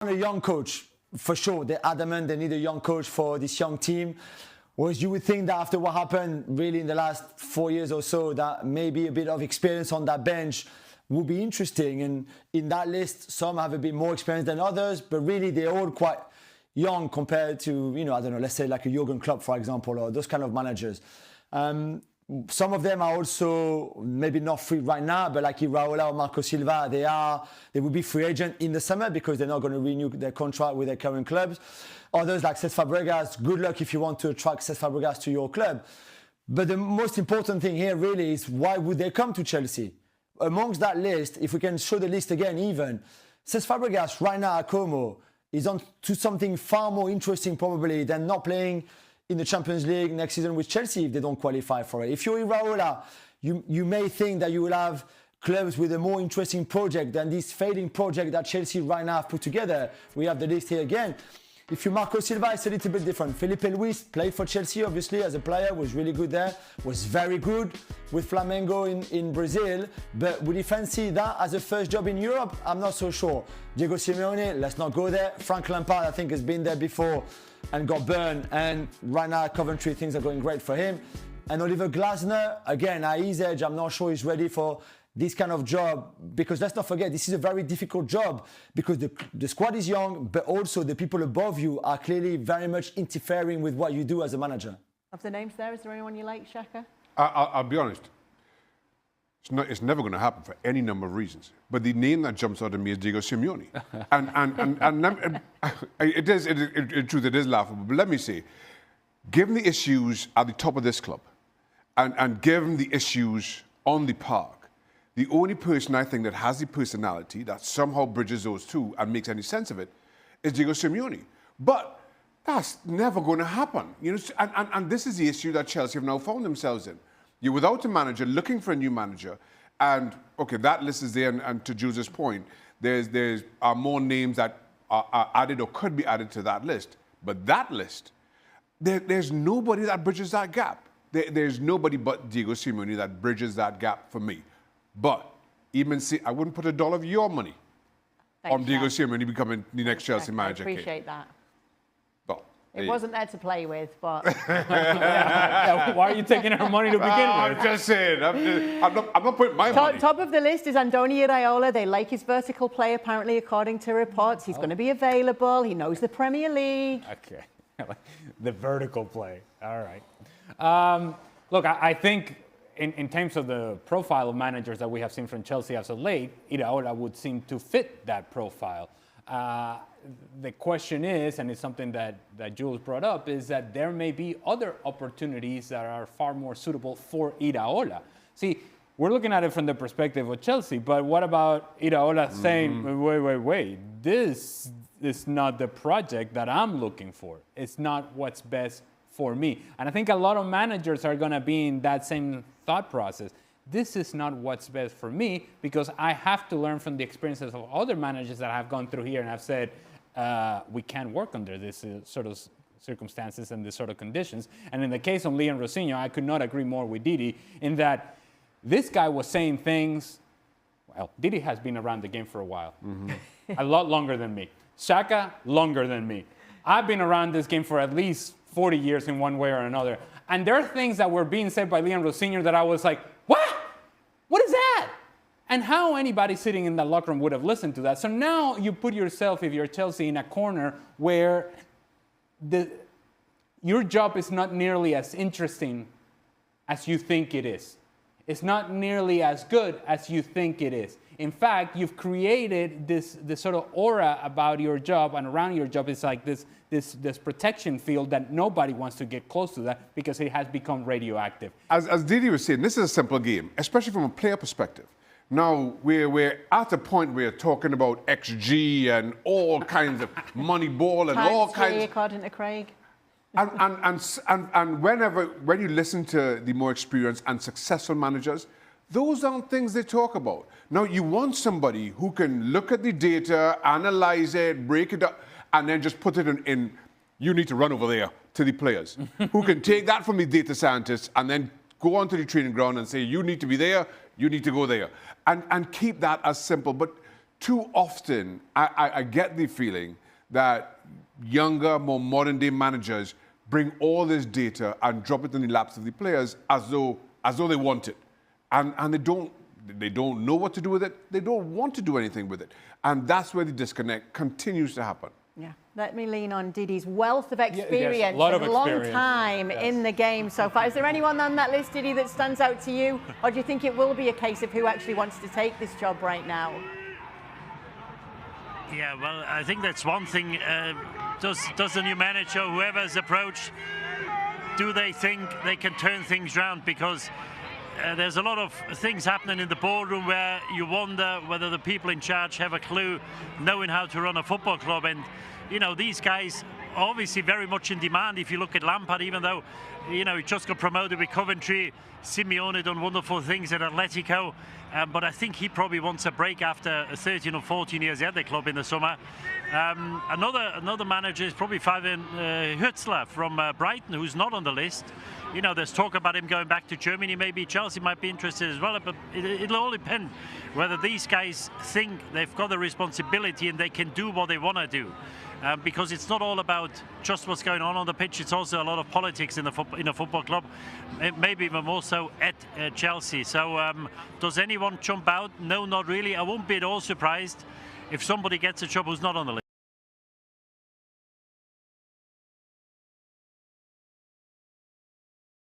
A young coach, for sure. They're adamant they need a young coach for this young team. Whereas you would think that after what happened really in the last 4 years or so, that maybe a bit of experience on that bench would be interesting. And in that list, some have a bit more experience than others, but really they're all quite young compared to, I don't know, let's say like a Jurgen Klopp, for example, or those kind of managers. Some of them are also maybe not free right now, but like Iraola or Marco Silva, they will be free agent in the summer because they're not going to renew their contract with their current clubs. Others like Cesc Fabregas, good luck if you want to attract Cesc Fabregas to your club. But the most important thing here really is why would they come to Chelsea? Amongst that list, if we can show the list again even, Cesc Fabregas right now at Como is on to something far more interesting probably than not playing in the Champions League next season with Chelsea if they don't qualify for it. If you're Iraola, you may think that you will have clubs with a more interesting project than this fading project that Chelsea right now have put together. We have the list here again. If you're Marco Silva, it's a little bit different. Felipe Luis played for Chelsea, obviously, as a player, was really good there, was very good with Flamengo in Brazil. But would he fancy that as a first job in Europe? I'm not so sure. Diego Simeone, let's not go there. Frank Lampard, I think, has been there before and got burned. And right now at Coventry, things are going great for him. And Oliver Glasner, again, at his age, I'm not sure he's ready for this kind of job, because let's not forget, this is a very difficult job because the squad is young, but also the people above you are clearly very much interfering with what you do as a manager. Of the names there, is there anyone you like, Shaka? I'll be honest. It's never going to happen for any number of reasons. But the name that jumps out at me is Diego Simeone. and in truth, it is laughable. But let me say, given the issues at the top of this club, and given the issues on the park, the only person I think that has the personality that somehow bridges those two and makes any sense of it is Diego Simeone. But that's never going to happen. And this is the issue that Chelsea have now found themselves in. You're without a manager, looking for a new manager, and okay, that list is there. And to Jules's point, there's more names that are added or could be added to that list. But that list, there's nobody that bridges that gap. There's nobody but Diego Simeone that bridges that gap for me. But even I wouldn't put $1 of your money on Diego Simeone becoming the next Chelsea manager. I appreciate that. Well, it wasn't there to play with, but why are you taking our money to begin with? I'm just saying. I'm not putting my money. Top of the list is Andoni Iraola. They like his vertical play, apparently, according to reports. He's going to be available. He knows the Premier League. Okay, the vertical play. All right. Look, I think. In terms of the profile of managers that we have seen from Chelsea as of late, Iraola would seem to fit that profile. The question is, and it's something that Jules brought up, is that there may be other opportunities that are far more suitable for Iraola. See, we're looking at it from the perspective of Chelsea, but what about Iraola saying, wait, this is not the project that I'm looking for. It's not what's best for me. And I think a lot of managers are going to be in that same thought process. This is not what's best for me, because I have to learn from the experiences of other managers that have gone through here and have said, we can't work under this sort of circumstances and this sort of conditions. And in the case of Leon Rosinho, I could not agree more with Didi in that this guy was saying things. Well, Didi has been around the game for a while, a lot longer than me. Xhaka, longer than me. I've been around this game for at least 40 years in one way or another. And there are things that were being said by Leon Rosinho that I was like, what? What is that? And how anybody sitting in that locker room would have listened to that. So now you put yourself, if you're Chelsea, in a corner where your job is not nearly as interesting as you think it is. It's not nearly as good as you think it is. In fact, you've created this sort of aura about your job and around your job. It's like this protection field that nobody wants to get close to that because it has become radioactive. As Didi was saying, this is a simple game, especially from a player perspective. Now, we're at a point where we're talking about XG and all kinds of money ball and all kinds. According to Craig. And when you listen to the more experienced and successful managers, those aren't things they talk about. Now, you want somebody who can look at the data, analyze it, break it up, and then just put it in you need to run over there to the players, who can take that from the data scientists and then go onto the training ground and say, you need to be there, you need to go there, and keep that as simple. But too often, I get the feeling that younger, more modern day managers bring all this data and drop it in the laps of the players as though they want it. And they don't know what to do with it. They don't want to do anything with it. And that's where the disconnect continues to happen. Yeah, let me lean on Didi's wealth of experience, yes, a lot of and long experience. time in the game so far. Is there anyone on that list, Didi, that stands out to you? Or do you think it will be a case of who actually wants to take this job right now? Yeah, well, I think that's one thing. Does the new manager, whoever's approached, do they think they can turn things around? Because there's a lot of things happening in the boardroom where you wonder whether the people in charge have a clue knowing how to run a football club. And, you know, these guys are obviously very much in demand. If you look at Lampard, even though, you know, he just got promoted with Coventry, Simeone done wonderful things at Atletico. But I think he probably wants a break after 13 or 14 years at the club in the summer. Another manager is probably Fabian Hützler from Brighton, who's not on the list. You know, there's talk about him going back to Germany. Maybe Chelsea might be interested as well. But it'll all depend whether these guys think they've got the responsibility and they can do what they want to do. Because it's not all about just what's going on the pitch. It's also a lot of politics in a football club, maybe even more so at Chelsea. So does anyone jump out? No, not really. I won't be at all surprised if somebody gets a job who's not on the list.